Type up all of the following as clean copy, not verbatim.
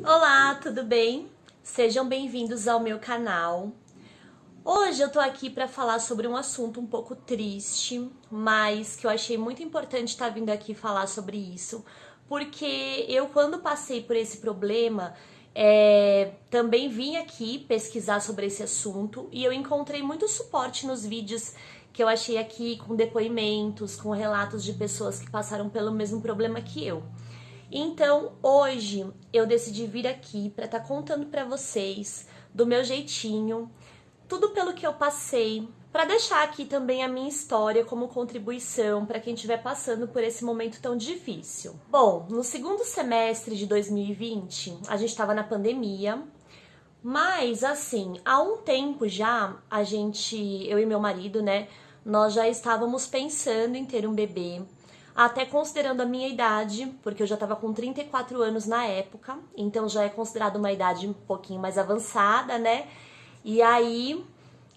Olá, tudo bem? Sejam bem-vindos ao meu canal. Hoje eu tô aqui para falar sobre um assunto um pouco triste, mas que eu achei muito importante estar vindo aqui falar sobre isso, porque eu, quando passei por esse problema, também vim aqui pesquisar sobre esse assunto e eu encontrei muito suporte nos vídeos que eu achei aqui, com depoimentos, com relatos de pessoas que passaram pelo mesmo problema que eu. Então, hoje eu decidi vir aqui para estar contando para vocês do meu jeitinho, tudo pelo que eu passei, para deixar aqui também a minha história como contribuição para quem estiver passando por esse momento tão difícil. Bom, no segundo semestre de 2020, a gente estava na pandemia, mas assim, há um tempo já, eu e meu marido, né, nós já estávamos pensando em ter um bebê, até considerando a minha idade, porque eu já estava com 34 anos na época, então já é considerado uma idade um pouquinho mais avançada, né? E aí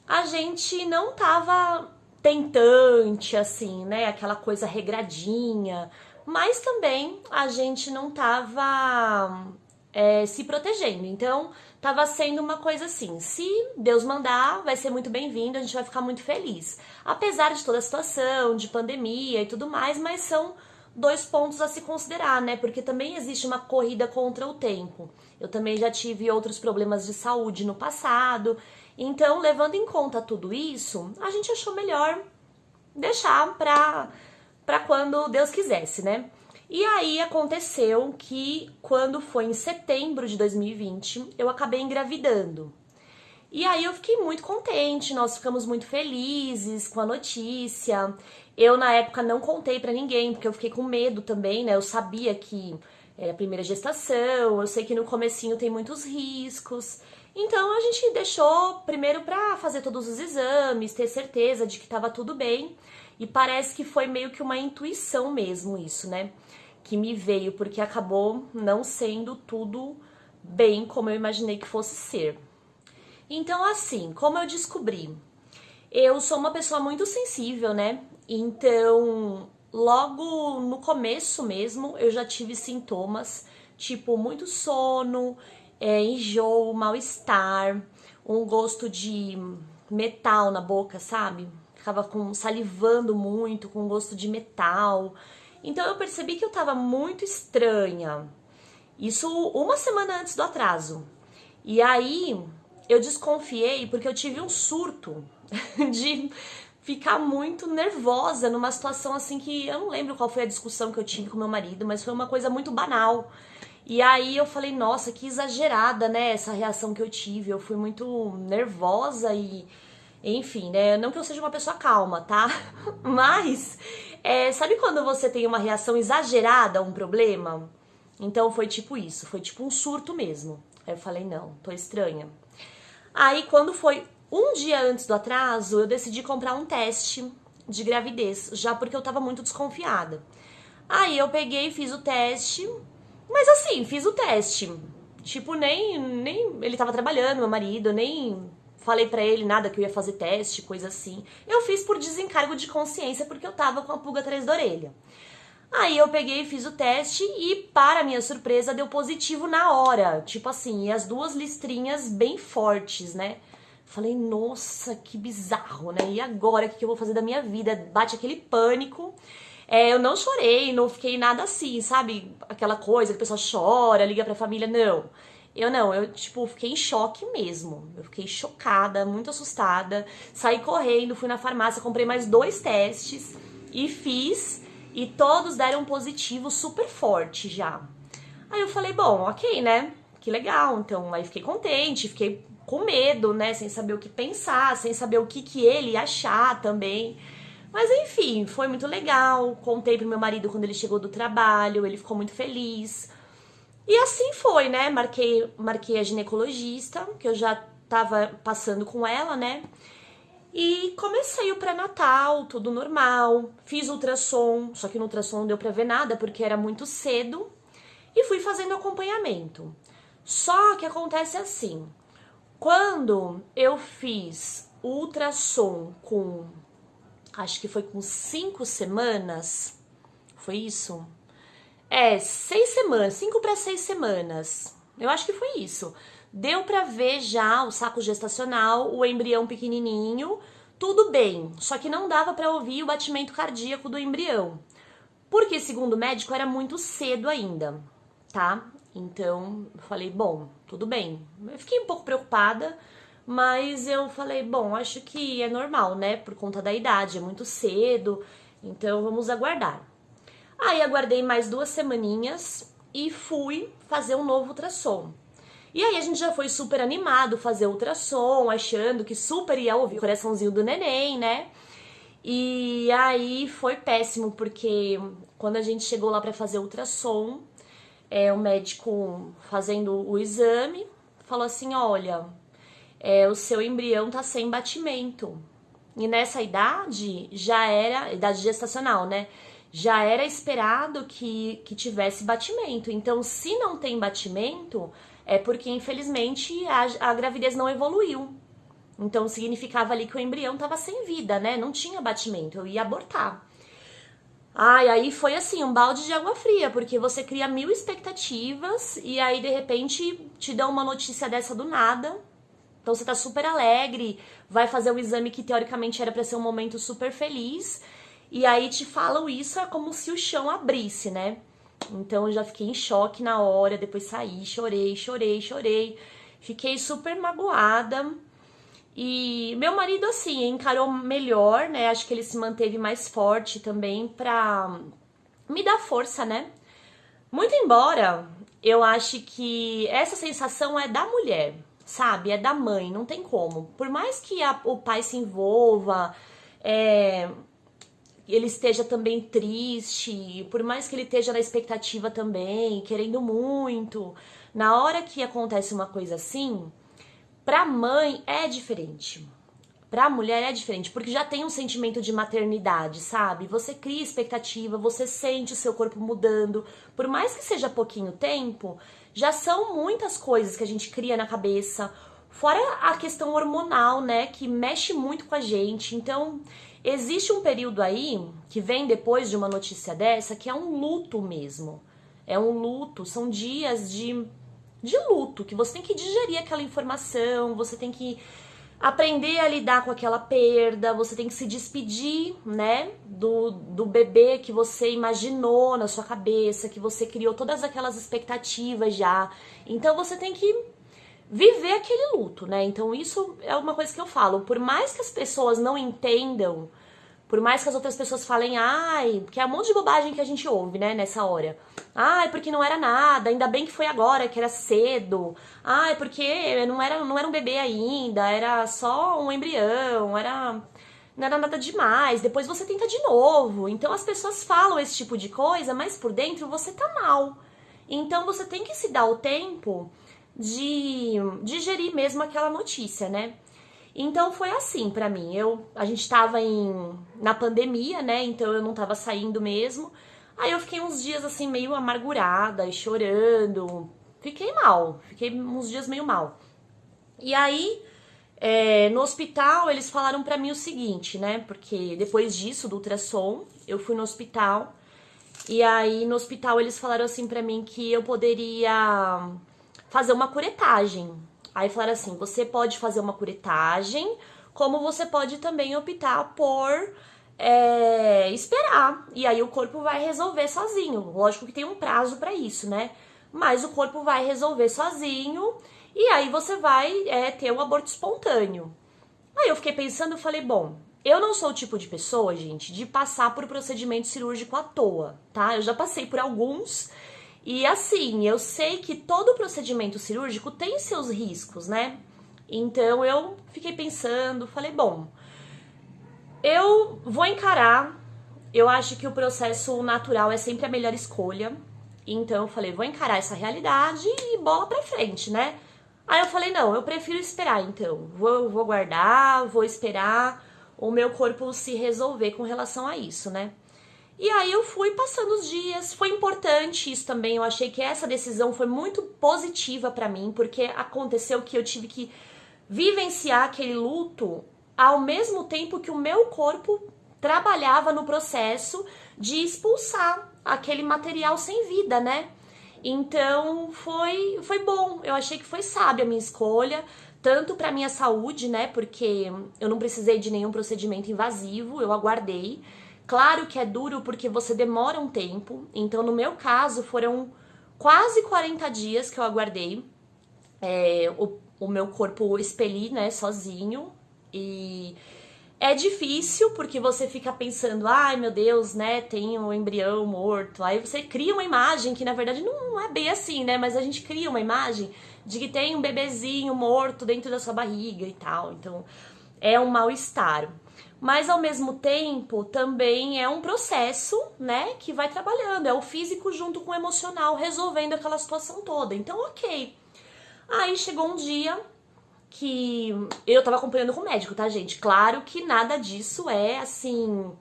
a gente não tava tentante, assim, né? Aquela coisa regradinha, mas também a gente não tava se protegendo. Então, tava sendo uma coisa assim: se Deus mandar, vai ser muito bem-vindo, a gente vai ficar muito feliz. Apesar de toda a situação, de pandemia e tudo mais, mas são dois pontos a se considerar, né? Porque também existe uma corrida contra o tempo. Eu também já tive outros problemas de saúde no passado. Então, levando em conta tudo isso, a gente achou melhor deixar pra quando Deus quisesse, né? E aí aconteceu que quando foi em setembro de 2020, eu acabei engravidando. E aí eu fiquei muito contente, nós ficamos muito felizes com a notícia. Eu na época não contei pra ninguém, porque eu fiquei com medo também, né? Eu sabia que era a primeira gestação, eu sei que no comecinho tem muitos riscos. Então a gente deixou primeiro pra fazer todos os exames, ter certeza de que tava tudo bem. E parece que foi meio que uma intuição mesmo isso, né? Que me veio, porque acabou não sendo tudo bem como eu imaginei que fosse ser. Então, assim, como eu descobri? Eu sou uma pessoa muito sensível, né? Então, logo no começo mesmo, eu já tive sintomas, tipo muito sono, enjoo, mal-estar, um gosto de metal na boca, sabe? Ficava salivando muito, com gosto de metal. Então eu percebi que eu tava muito estranha. Isso uma semana antes do atraso. E aí eu desconfiei porque eu tive um surto de ficar muito nervosa numa situação assim que eu não lembro qual foi a discussão que eu tive com meu marido, mas foi uma coisa muito banal. E aí eu falei, nossa, que exagerada, né, essa reação que eu tive. Eu fui muito nervosa e, enfim, né, não que eu seja uma pessoa calma, tá? Mas, sabe quando você tem uma reação exagerada a um problema? Então foi tipo isso, foi tipo um surto mesmo. Aí eu falei, não, tô estranha. Aí quando foi um dia antes do atraso, eu decidi comprar um teste de gravidez, já porque eu tava muito desconfiada. Aí eu peguei e fiz o teste, mas assim, fiz o teste. Tipo, nem ele tava trabalhando, meu marido, nem falei pra ele nada que eu ia fazer teste, coisa assim. Eu fiz por desencargo de consciência, porque eu tava com a pulga atrás da orelha. Aí eu peguei e fiz o teste e, para minha surpresa, deu positivo na hora. Tipo assim, e as duas listrinhas bem fortes, né? Falei, nossa, que bizarro, né? E agora, o que eu vou fazer da minha vida? Bate aquele pânico. Eu não chorei, não fiquei nada assim, sabe? Aquela coisa que a pessoa chora, liga pra família, não. Eu, tipo, fiquei em choque mesmo. Eu fiquei chocada, muito assustada. Saí correndo, fui na farmácia, comprei mais 2 testes e fiz. E todos deram positivo super forte já. Aí eu falei, bom, ok, né? Que legal. Então, aí fiquei contente, fiquei com medo, né? Sem saber o que pensar, sem saber o que ele ia achar também. Mas enfim, foi muito legal. Contei pro meu marido quando ele chegou do trabalho, ele ficou muito feliz. E assim foi, né? Marquei a ginecologista, que eu já tava passando com ela, né? E comecei o pré-natal, tudo normal. Fiz ultrassom, só que no ultrassom não deu pra ver nada porque era muito cedo. E fui fazendo acompanhamento. Só que acontece assim: quando eu fiz o ultrassom acho que foi com 5 semanas, foi isso? 6 semanas, 5 para 6 semanas. Eu acho que foi isso. Deu pra ver já o saco gestacional, o embrião pequenininho, tudo bem. Só que não dava pra ouvir o batimento cardíaco do embrião. Porque, segundo o médico, era muito cedo ainda, tá? Então, eu falei, bom, tudo bem. Eu fiquei um pouco preocupada, mas eu falei, bom, acho que é normal, né? Por conta da idade, é muito cedo, então vamos aguardar. Aí aguardei mais 2 semaninhas e fui fazer um novo ultrassom. E aí a gente já foi super animado fazer ultrassom, achando que super ia ouvir o coraçãozinho do neném, né? E aí foi péssimo, porque quando a gente chegou lá pra fazer ultrassom, o médico fazendo o exame falou assim: olha, o seu embrião tá sem batimento. E nessa idade, já era, idade gestacional, né? Já era esperado que tivesse batimento. Então, se não tem batimento, é porque, infelizmente, a gravidez não evoluiu. Então, significava ali que o embrião tava sem vida, né? Não tinha batimento, eu ia abortar. Ai, aí foi assim, um balde de água fria, porque você cria 1000 expectativas e aí, de repente, te dão uma notícia dessa do nada. Então você tá super alegre, vai fazer o exame que teoricamente era pra ser um momento super feliz, e aí te falam isso, é como se o chão abrisse, né? Então eu já fiquei em choque na hora, depois saí, chorei, chorei, chorei. Fiquei super magoada. E meu marido, assim, encarou melhor, né? Acho que ele se manteve mais forte também pra me dar força, né? Muito embora eu ache que essa sensação é da mulher, sabe? É da mãe, não tem como. Por mais que o pai se envolva, ele esteja também triste, por mais que ele esteja na expectativa também, querendo muito, na hora que acontece uma coisa assim, pra mãe é diferente. Pra mulher é diferente, porque já tem um sentimento de maternidade, sabe? Você cria expectativa, você sente o seu corpo mudando. Por mais que seja pouquinho tempo, já são muitas coisas que a gente cria na cabeça. Fora a questão hormonal, né? Que mexe muito com a gente. Então, existe um período aí, que vem depois de uma notícia dessa, que é um luto mesmo. É um luto, são dias de luto, que você tem que digerir aquela informação, você tem que aprender a lidar com aquela perda, você tem que se despedir, né, do bebê que você imaginou na sua cabeça, que você criou todas aquelas expectativas já. Então você tem que viver aquele luto, né? Então isso é uma coisa que eu falo, por mais que as pessoas não entendam, por mais que as outras pessoas falem, ai, porque é um monte de bobagem que a gente ouve, né, nessa hora. Ai, porque não era nada, ainda bem que foi agora, que era cedo. Ai, porque não era um bebê ainda, era só um embrião, não era nada demais. Depois você tenta de novo. Então as pessoas falam esse tipo de coisa, mas por dentro você tá mal. Então você tem que se dar o tempo de digerir mesmo aquela notícia, né? Então foi assim pra mim. A gente tava na pandemia, né? Então eu não tava saindo mesmo. Aí eu fiquei uns dias assim meio amargurada e chorando. Fiquei mal, fiquei uns dias meio mal. E aí, no hospital, eles falaram pra mim o seguinte, né? Porque depois disso, do ultrassom, eu fui no hospital. E aí, no hospital, eles falaram assim pra mim que eu poderia fazer uma curetagem. Aí falaram assim, você pode fazer uma curetagem, como você pode também optar por esperar. E aí o corpo vai resolver sozinho. Lógico que tem um prazo pra isso, né? Mas o corpo vai resolver sozinho e aí você vai ter um aborto espontâneo. Aí eu fiquei pensando e falei, bom, eu não sou o tipo de pessoa, gente, de passar por procedimento cirúrgico à toa, tá? Eu já passei por alguns e assim, eu sei que todo procedimento cirúrgico tem seus riscos, né? Então eu fiquei pensando, falei, bom, eu vou encarar, eu acho que o processo natural é sempre a melhor escolha. Então eu falei, vou encarar essa realidade e bola pra frente, né? Aí eu falei, não, eu prefiro esperar então. Vou guardar, vou esperar o meu corpo se resolver com relação a isso, né? E aí eu fui passando os dias, foi importante isso também, eu achei que essa decisão foi muito positiva pra mim, porque aconteceu que eu tive que vivenciar aquele luto ao mesmo tempo que o meu corpo trabalhava no processo de expulsar aquele material sem vida, né? Então foi bom, eu achei que foi sábia a minha escolha, tanto para minha saúde, né? Porque eu não precisei de nenhum procedimento invasivo, eu aguardei. Claro que é duro porque você demora um tempo, então no meu caso foram quase 40 dias que eu aguardei o meu corpo expelir, né, sozinho. E é difícil porque você fica pensando, ai meu Deus, né, tem um embrião morto. Aí você cria uma imagem que na verdade não é bem assim, né, mas a gente cria uma imagem de que tem um bebezinho morto dentro da sua barriga e tal. Então é um mal-estar. Mas ao mesmo tempo também é um processo, né, que vai trabalhando. É o físico junto com o emocional resolvendo aquela situação toda. Então, ok. Aí chegou um dia que eu tava acompanhando com o médico, tá, gente? Claro que nada disso é assim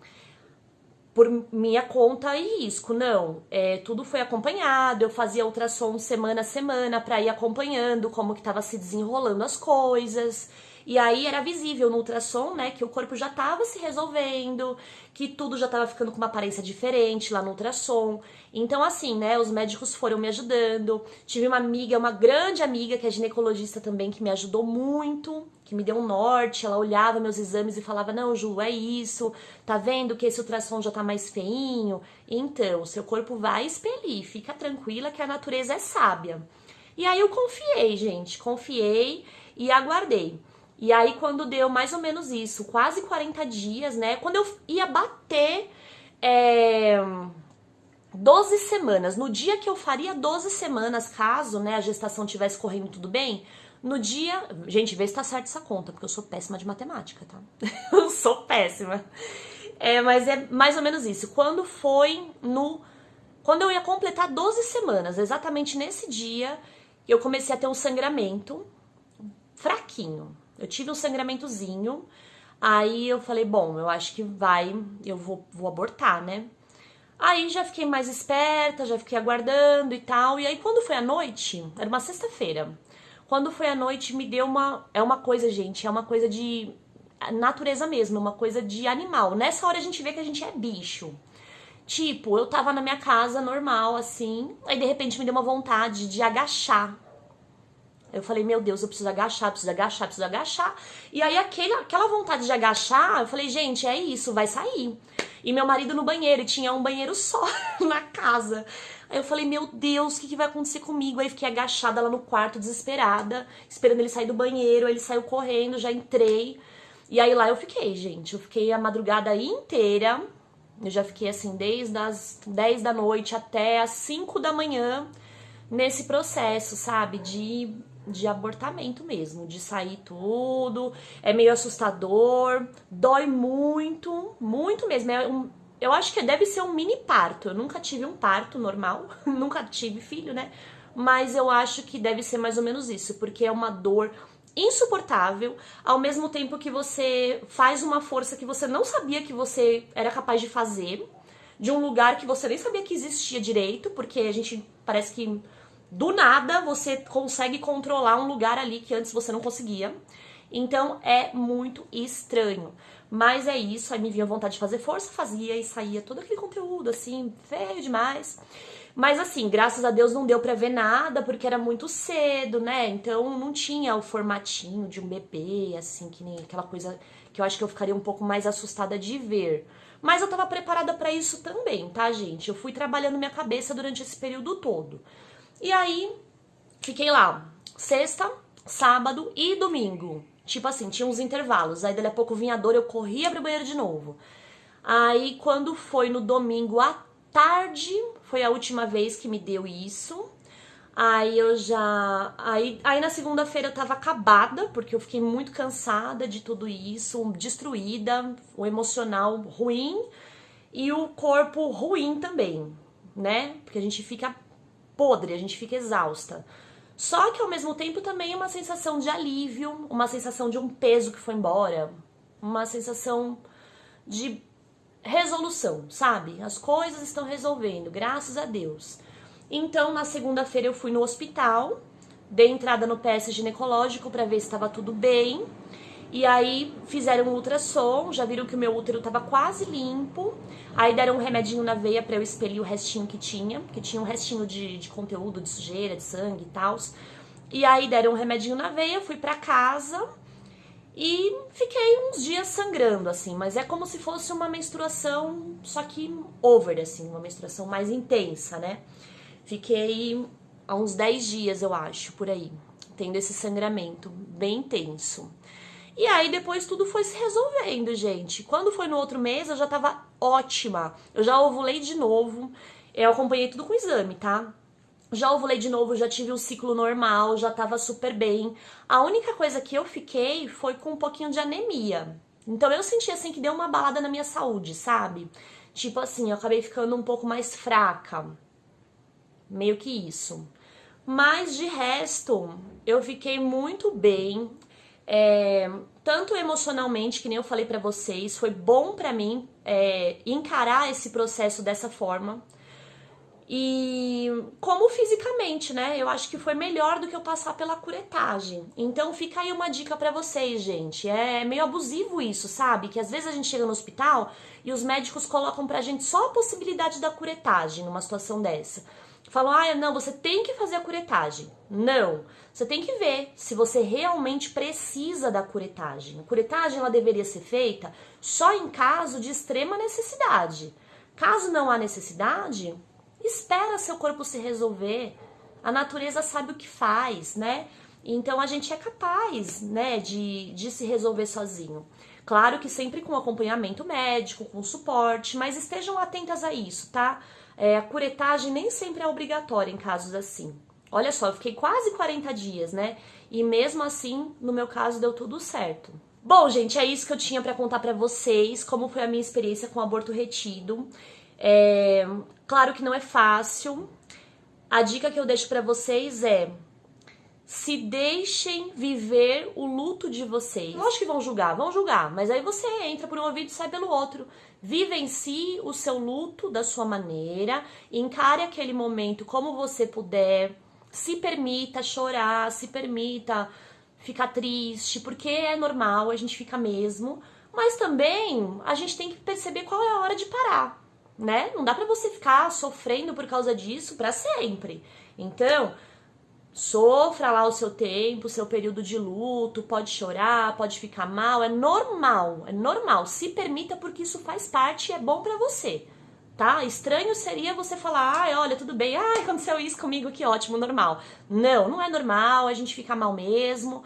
por minha conta e risco, não. Tudo foi acompanhado, eu fazia ultrassom semana a semana pra ir acompanhando como que tava se desenrolando as coisas. E aí era visível no ultrassom, né, que o corpo já tava se resolvendo, que tudo já tava ficando com uma aparência diferente lá no ultrassom. Então, assim, né, os médicos foram me ajudando. Tive uma amiga, uma grande amiga, que é ginecologista também, que me ajudou muito, que me deu um norte. Ela olhava meus exames e falava, não, Ju, é isso, tá vendo que esse ultrassom já tá mais feinho? Então, seu corpo vai expelir, fica tranquila que a natureza é sábia. E aí eu confiei, gente, confiei e aguardei. E aí quando deu mais ou menos isso, quase 40 dias, né, quando eu ia bater 12 semanas, no dia que eu faria 12 semanas, caso, né, a gestação tivesse correndo tudo bem, no dia... Gente, vê se tá certa essa conta, porque eu sou péssima de matemática, tá? Eu sou péssima. Mas é mais ou menos isso. Quando eu ia completar 12 semanas, exatamente nesse dia, eu comecei a ter um sangramento fraquinho. Eu tive um sangramentozinho, aí eu falei, bom, eu acho que eu vou abortar, né? Aí já fiquei mais esperta, já fiquei aguardando e tal. E aí quando foi à noite, era uma sexta-feira. Quando foi à noite me deu é uma coisa, gente, é uma coisa de natureza mesmo, é uma coisa de animal. Nessa hora a gente vê que a gente é bicho. Tipo, eu tava na minha casa normal, assim, aí de repente me deu uma vontade de agachar. Eu falei, meu Deus, eu preciso agachar, preciso agachar, preciso agachar. E aí aquela vontade de agachar, eu falei, gente, é isso, vai sair. E meu marido no banheiro, e tinha um banheiro só na casa. Aí eu falei, meu Deus, o que vai acontecer comigo? Aí fiquei agachada lá no quarto, desesperada, esperando ele sair do banheiro. Aí ele saiu correndo, já entrei. E aí lá eu fiquei, gente. Eu fiquei a madrugada inteira. Eu já fiquei assim, desde as 10 da noite até as 5 da manhã, nesse processo, sabe? De abortamento mesmo, de sair tudo, é meio assustador, dói muito, muito mesmo. Eu acho que deve ser um mini parto. Eu nunca tive um parto normal, nunca tive filho, né? Mas eu acho que deve ser mais ou menos isso, porque é uma dor insuportável, ao mesmo tempo que você faz uma força que você não sabia que você era capaz de fazer, de um lugar que você nem sabia que existia direito, porque a gente parece que do nada você consegue controlar um lugar ali que antes você não conseguia. Então é muito estranho. Mas é isso, aí me vinha vontade de fazer força, fazia e saía todo aquele conteúdo assim, feio demais. Mas assim, graças a Deus não deu pra ver nada, porque era muito cedo, né? Então não tinha o formatinho de um bebê, assim, que nem aquela coisa que eu acho que eu ficaria um pouco mais assustada de ver. Mas eu tava preparada pra isso também, tá, gente? Eu fui trabalhando minha cabeça durante esse período todo. E aí, fiquei lá, sexta, sábado e domingo. Tipo assim, tinha uns intervalos. Aí, dali a pouco vinha a dor, eu corria pro banheiro de novo. Aí, quando foi no domingo à tarde, foi a última vez que me deu isso. Aí eu já... Aí na segunda-feira eu tava acabada, porque eu fiquei muito cansada de tudo isso, destruída, o emocional ruim e o corpo ruim também, né? Porque a gente fica podre, a gente fica exausta. Só que ao mesmo tempo também é uma sensação de alívio, uma sensação de um peso que foi embora, uma sensação de resolução, sabe? As coisas estão resolvendo, graças a Deus. Então, na segunda-feira eu fui no hospital, dei entrada no PS ginecológico para ver se estava tudo bem. E aí fizeram um ultrassom, já viram que o meu útero tava quase limpo. Aí deram um remedinho na veia pra eu expelir o restinho que tinha um restinho de conteúdo, de sujeira, de sangue e tal. E aí deram um remedinho na veia, fui pra casa e fiquei uns dias sangrando, assim. Mas é como se fosse uma menstruação, só que over, assim, uma menstruação mais intensa, né? Fiquei há uns 10 dias, eu acho, por aí, tendo esse sangramento bem intenso. E aí depois tudo foi se resolvendo, gente. Quando foi no outro mês, eu já tava ótima. Eu já ovulei de novo. Eu acompanhei tudo com exame, tá? Já ovulei de novo, já tive um ciclo normal, já tava super bem. A única coisa que eu fiquei foi com um pouquinho de anemia. Então eu senti assim que deu uma balada na minha saúde, sabe? Tipo assim, eu acabei ficando um pouco mais fraca. Meio que isso. Mas de resto, eu fiquei muito bem. Tanto emocionalmente, que nem eu falei pra vocês, foi bom pra mim encarar esse processo dessa forma. E como fisicamente, né? Eu acho que foi melhor do que eu passar pela curetagem. Então fica aí uma dica pra vocês, gente. É meio abusivo isso, sabe? Que às vezes a gente chega no hospital e os médicos colocam pra gente só a possibilidade da curetagem numa situação dessa. Falam, não, você tem que fazer a curetagem. Não, você tem que ver se você realmente precisa da curetagem. A curetagem, ela deveria ser feita só em caso de extrema necessidade. Caso não há necessidade, espera seu corpo se resolver. A natureza sabe o que faz, né? Então a gente é capaz, né, de se resolver sozinho. Claro que sempre com acompanhamento médico, com suporte, mas estejam atentas a isso, tá? A curetagem nem sempre é obrigatória em casos assim. Olha só, eu fiquei quase 40 dias, né? E mesmo assim, no meu caso, deu tudo certo. Bom, gente, é isso que eu tinha pra contar pra vocês, como foi a minha experiência com aborto retido. Claro que não é fácil. A dica que eu deixo pra vocês é: se deixem viver o luto de vocês. Lógico que vão julgar, mas aí você entra por um ouvido e sai pelo outro. Vivencie o seu luto da sua maneira, encare aquele momento como você puder, se permita chorar, se permita ficar triste, porque é normal, a gente fica mesmo, mas também a gente tem que perceber qual é a hora de parar, né? Não dá pra você ficar sofrendo por causa disso pra sempre. Então, sofra lá o seu tempo, o seu período de luto, pode chorar, pode ficar mal, é normal. Se permita porque isso faz parte e é bom pra você, tá? Estranho seria você falar, olha, tudo bem, aconteceu isso comigo, que ótimo, normal. Não é normal, a gente fica mal mesmo,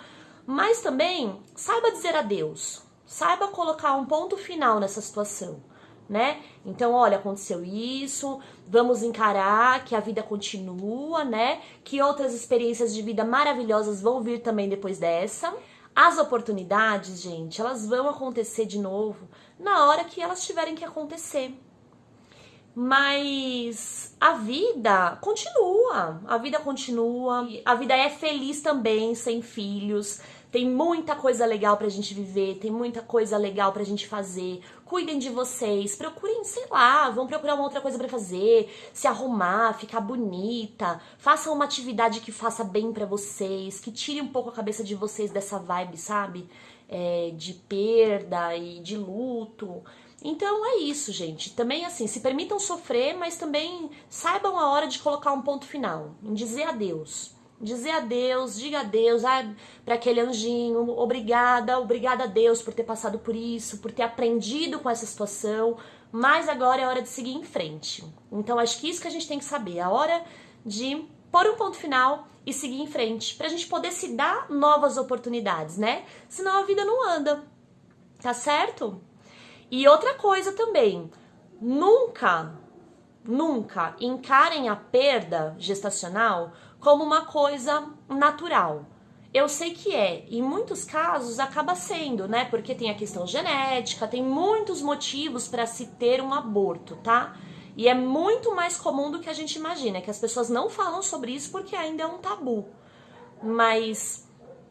mas também saiba dizer adeus, saiba colocar um ponto final nessa situação, né? Então, olha, aconteceu isso, vamos encarar que a vida continua, né? Que outras experiências de vida maravilhosas vão vir também depois dessa. As oportunidades, gente, elas vão acontecer de novo na hora que elas tiverem que acontecer. Mas a vida continua, a vida é feliz também sem filhos. Tem muita coisa legal pra gente viver, tem muita coisa legal pra gente fazer. Cuidem de vocês, procurem, sei lá, vão procurar uma outra coisa pra fazer, se arrumar, ficar bonita, façam uma atividade que faça bem pra vocês, que tire um pouco a cabeça de vocês dessa vibe, sabe? De perda e de luto. Então é isso, gente. Também assim, se permitam sofrer, mas também saibam a hora de colocar um ponto final, em dizer adeus. Dizer adeus, diga adeus para aquele anjinho, obrigada a Deus por ter passado por isso, por ter aprendido com essa situação, mas agora é hora de seguir em frente. Então acho que isso que a gente tem que saber, a hora de pôr um ponto final e seguir em frente, pra gente poder se dar novas oportunidades, né? Senão a vida não anda, tá certo? E outra coisa também, nunca encarem a perda gestacional como uma coisa natural. Eu sei que em muitos casos acaba sendo, né? Porque tem a questão genética, tem muitos motivos para se ter um aborto, tá? E é muito mais comum do que a gente imagina, que as pessoas não falam sobre isso porque ainda é um tabu. Mas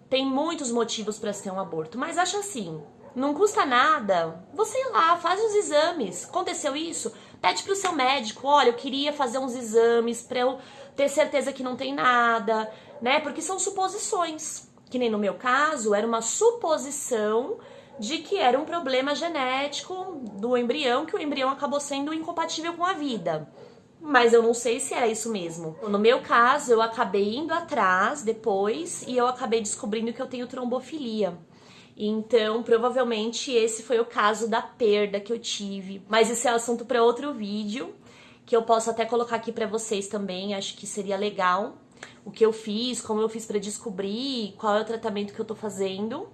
tem muitos motivos para se ter um aborto. Mas acho assim, não custa nada, você ir lá, faz os exames. Aconteceu isso? Pede pro seu médico, olha, eu queria fazer uns exames pra eu ter certeza que não tem nada, né? Porque são suposições. Que nem no meu caso, era uma suposição de que era um problema genético do embrião, que o embrião acabou sendo incompatível com a vida. Mas eu não sei se era isso mesmo. No meu caso, eu acabei indo atrás depois e eu acabei descobrindo que eu tenho trombofilia. Então, provavelmente esse foi o caso da perda que eu tive. Mas esse é assunto para outro vídeo, que eu posso até colocar aqui para vocês também, acho que seria legal. O que eu fiz, como eu fiz para descobrir, qual é o tratamento que eu tô fazendo.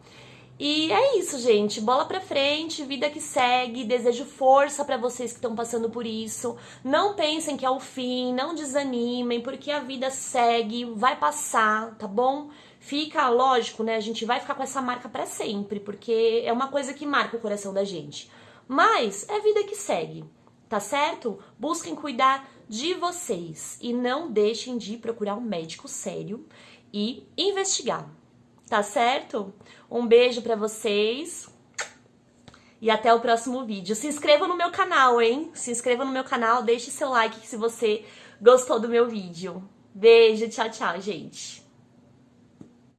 E é isso, gente. Bola pra frente, vida que segue. Desejo força pra vocês que estão passando por isso. Não pensem que é o fim, não desanimem, porque a vida segue, vai passar, tá bom? Fica, lógico, né? A gente vai ficar com essa marca pra sempre, porque é uma coisa que marca o coração da gente. Mas é vida que segue, tá certo? Busquem cuidar de vocês e não deixem de procurar um médico sério e investigar. Tá certo? Um beijo pra vocês e até o próximo vídeo. Se inscreva no meu canal, hein? Se inscreva no meu canal, deixe seu like se você gostou do meu vídeo. Beijo, tchau, tchau, gente.